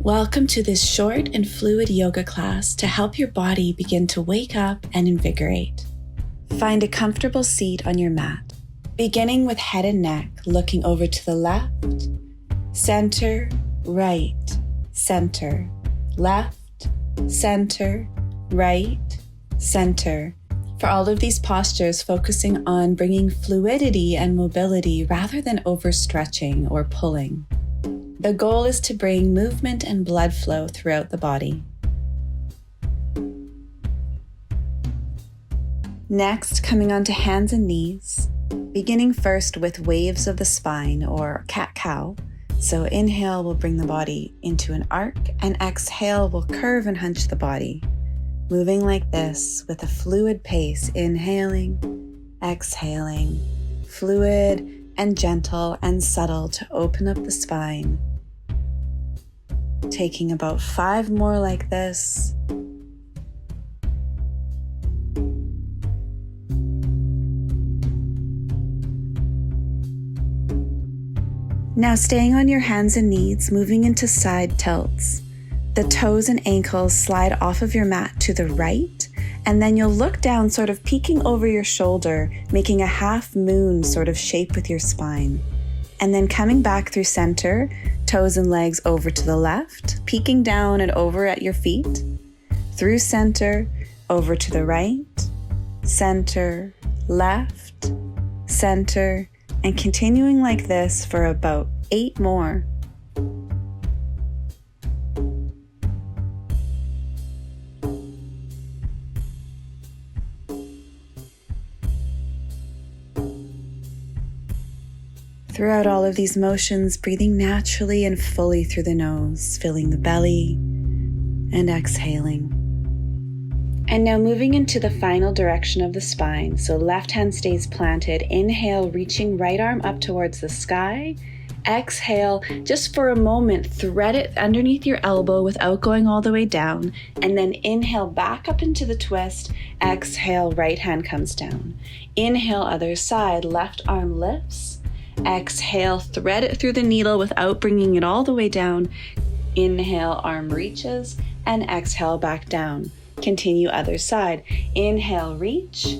Welcome to this short and fluid yoga class to help your body begin to wake up and invigorate. Find a comfortable seat on your mat, beginning with head and neck looking over to the left, center, right, center, left, center, right, center. For all of these postures, focusing on bringing fluidity and mobility rather than overstretching or pulling. The goal is to bring movement and blood flow throughout the body. Next, coming onto hands and knees, beginning first with waves of the spine or cat-cow. So inhale will bring the body into an arc, and exhale will curve and hunch the body. Moving like this with a fluid pace, inhaling, exhaling, fluid and gentle and subtle to open up the spine. Taking about 5 more like this. Now staying on your hands and knees, moving into side tilts. The toes and ankles slide off of your mat to the right, and then you'll look down, sort of peeking over your shoulder, making a half moon sort of shape with your spine. And then coming back through center, toes and legs over to the left, peeking down and over at your feet, through center, over to the right, center, left, center, and continuing like this for about 8 more. Throughout all of these motions, breathing naturally and fully through the nose, filling the belly and exhaling. And now moving into the final direction of the spine. So left hand stays planted. Inhale, reaching right arm up towards the sky. Exhale, just for a moment, thread it underneath your elbow without going all the way down. And then inhale back up into the twist. Exhale, right hand comes down. Inhale, other side, left arm lifts. Exhale, thread it through the needle without bringing it all the way down. Inhale, arm reaches, and exhale back down. Continue other side. Inhale, reach.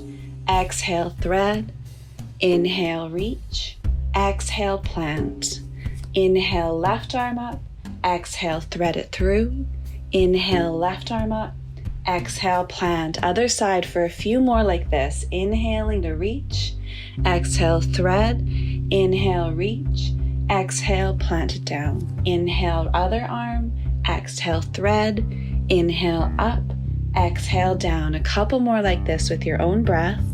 Exhale, thread. Inhale, reach. Exhale, plant. Inhale, left arm up. Exhale, thread it through. Inhale, left arm up. Exhale, plant. Other side for a few more like this. Inhaling to reach. Exhale, thread. Inhale, reach. Exhale, plant it down. Inhale, other arm. Exhale, thread. Inhale, up. Exhale, down. A couple more like this with your own breath.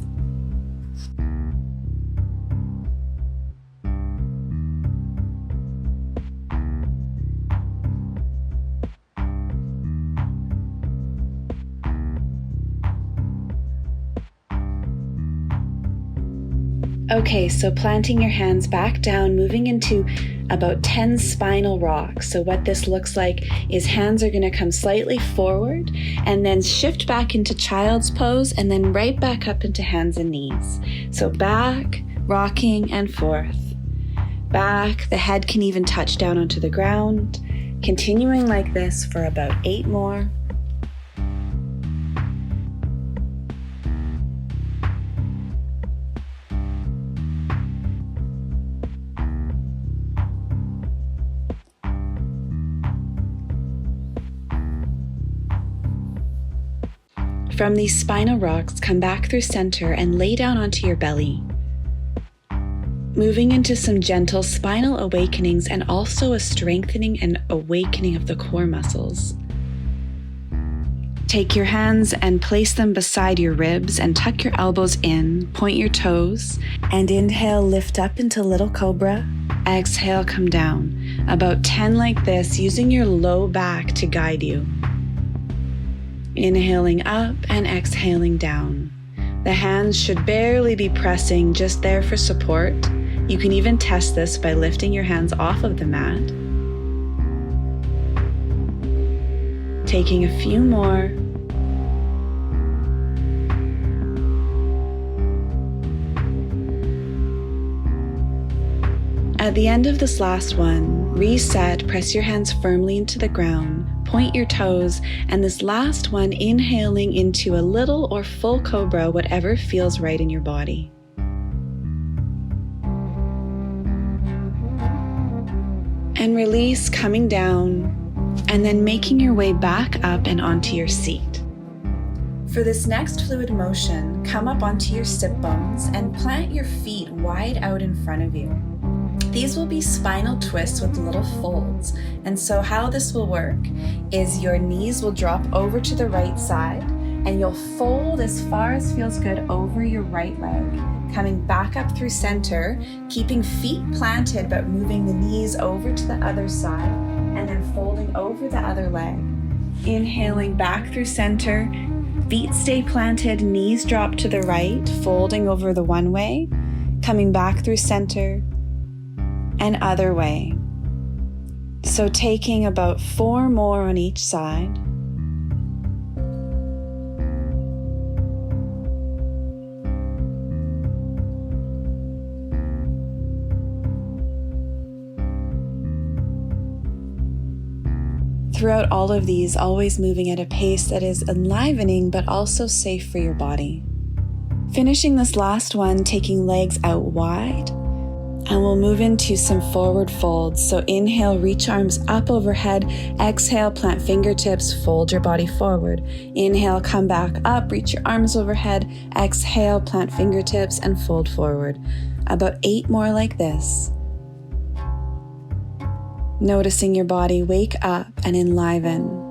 Okay, so planting your hands back down, moving into about 10 spinal rocks. So what this looks like is hands are going to come slightly forward and then shift back into child's pose and then right back up into hands and knees. So back, rocking and forth. Back, the head can even touch down onto the ground. Continuing like this for about 8 more. From these spinal rocks, come back through center and lay down onto your belly. Moving into some gentle spinal awakenings and also a strengthening and awakening of the core muscles. Take your hands and place them beside your ribs and tuck your elbows in, point your toes, and inhale, lift up into little cobra. Exhale, come down. About 10 like this, using your low back to guide you. Inhaling up and exhaling down. The hands should barely be pressing, just there for support. You can even test this by lifting your hands off of the mat. Taking a few more. At the end of this last one, Reset, press your hands firmly into the ground, point your toes, and this last one, inhaling into a little or full cobra, whatever feels right in your body. And release, coming down, and then making your way back up and onto your seat. For this next fluid motion, come up onto your sit bones and plant your feet wide out in front of you. These will be spinal twists with little folds. And so how this will work is your knees will drop over to the right side and you'll fold as far as feels good over your right leg, coming back up through center, keeping feet planted but moving the knees over to the other side and then folding over the other leg. Inhaling back through center, feet stay planted, knees drop to the right, folding over the one way, coming back through center, and other way. So taking about 4 more on each side. Throughout all of these, always moving at a pace that is enlivening but also safe for your body. Finishing this last one, taking legs out wide. And we'll move into some forward folds. So inhale, reach arms up overhead. Exhale, plant fingertips, fold your body forward. Inhale, come back up, reach your arms overhead. Exhale, plant fingertips and fold forward. About 8 more like this. Noticing your body wake up and enliven.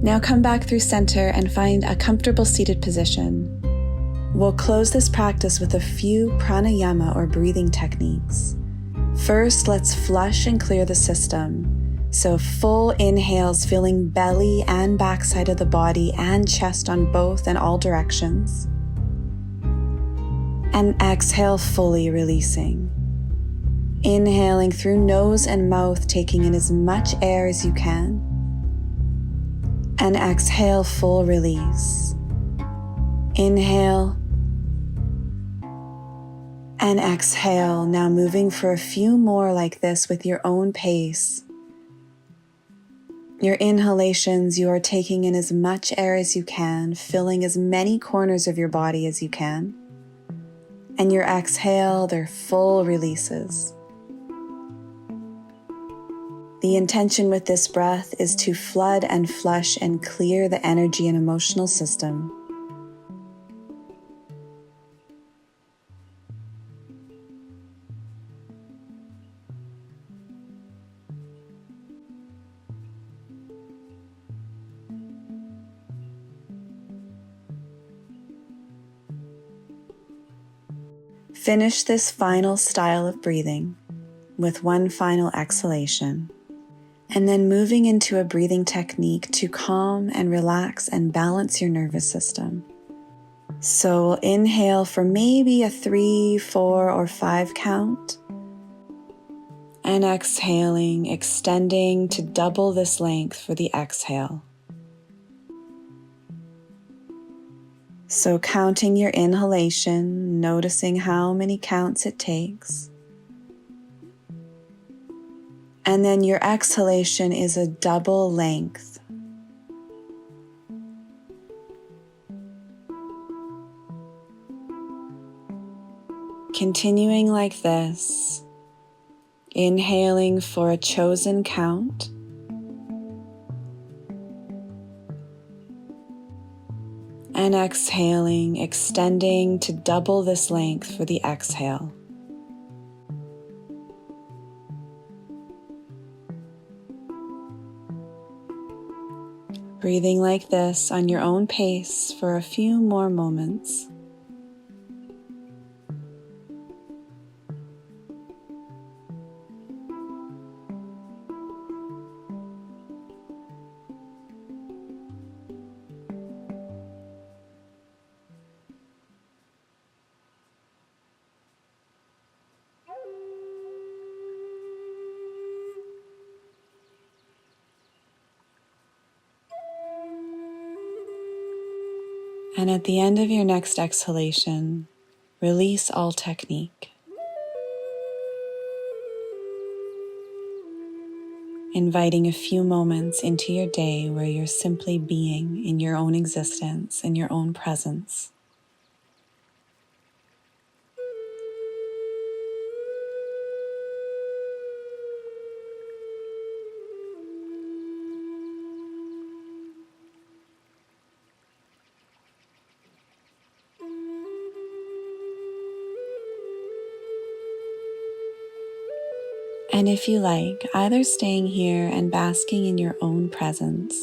Now come back through center and find a comfortable seated position. We'll close this practice with a few pranayama or breathing techniques. First, let's flush and clear the system. So full inhales, feeling belly and backside of the body and chest on both and all directions. And exhale, fully releasing. Inhaling through nose and mouth, taking in as much air as you can. And exhale, full release. Inhale and exhale. Now moving for a few more like this with your own pace. Your inhalations, you are taking in as much air as you can, filling as many corners of your body as you can. And your exhale, they're full releases. The intention with this breath is to flood and flush and clear the energy and emotional system. Finish this final style of breathing with one final exhalation. And then moving into a breathing technique to calm and relax and balance your nervous system. So we'll inhale for maybe a 3, 4, or 5 count. And exhaling, extending to double this length for the exhale. So counting your inhalation, noticing how many counts it takes. And then your exhalation is a double length. Continuing like this, inhaling for a chosen count. And exhaling, extending to double this length for the exhale. Breathing like this on your own pace for a few more moments. And at the end of your next exhalation, release all technique, inviting a few moments into your day where you're simply being in your own existence, in your own presence. And if you like, either staying here and basking in your own presence,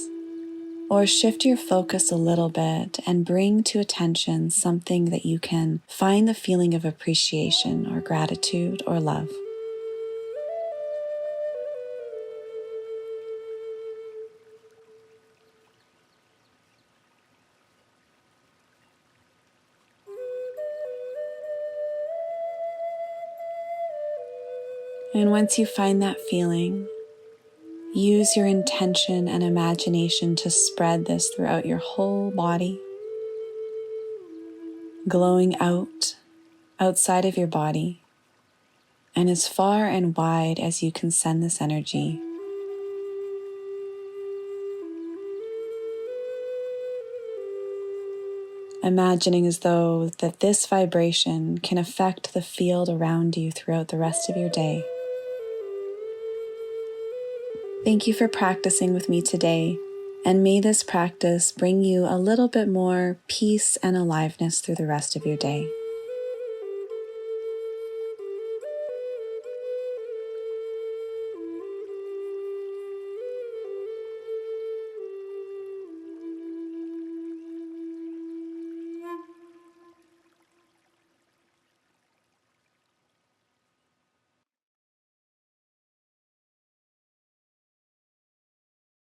or shift your focus a little bit and bring to attention something that you can find the feeling of appreciation or gratitude or love. And once you find that feeling, use your intention and imagination to spread this throughout your whole body, glowing outside of your body, and as far and wide as you can send this energy. Imagining as though that this vibration can affect the field around you throughout the rest of your day. Thank you for practicing with me today, and may this practice bring you a little bit more peace and aliveness through the rest of your day.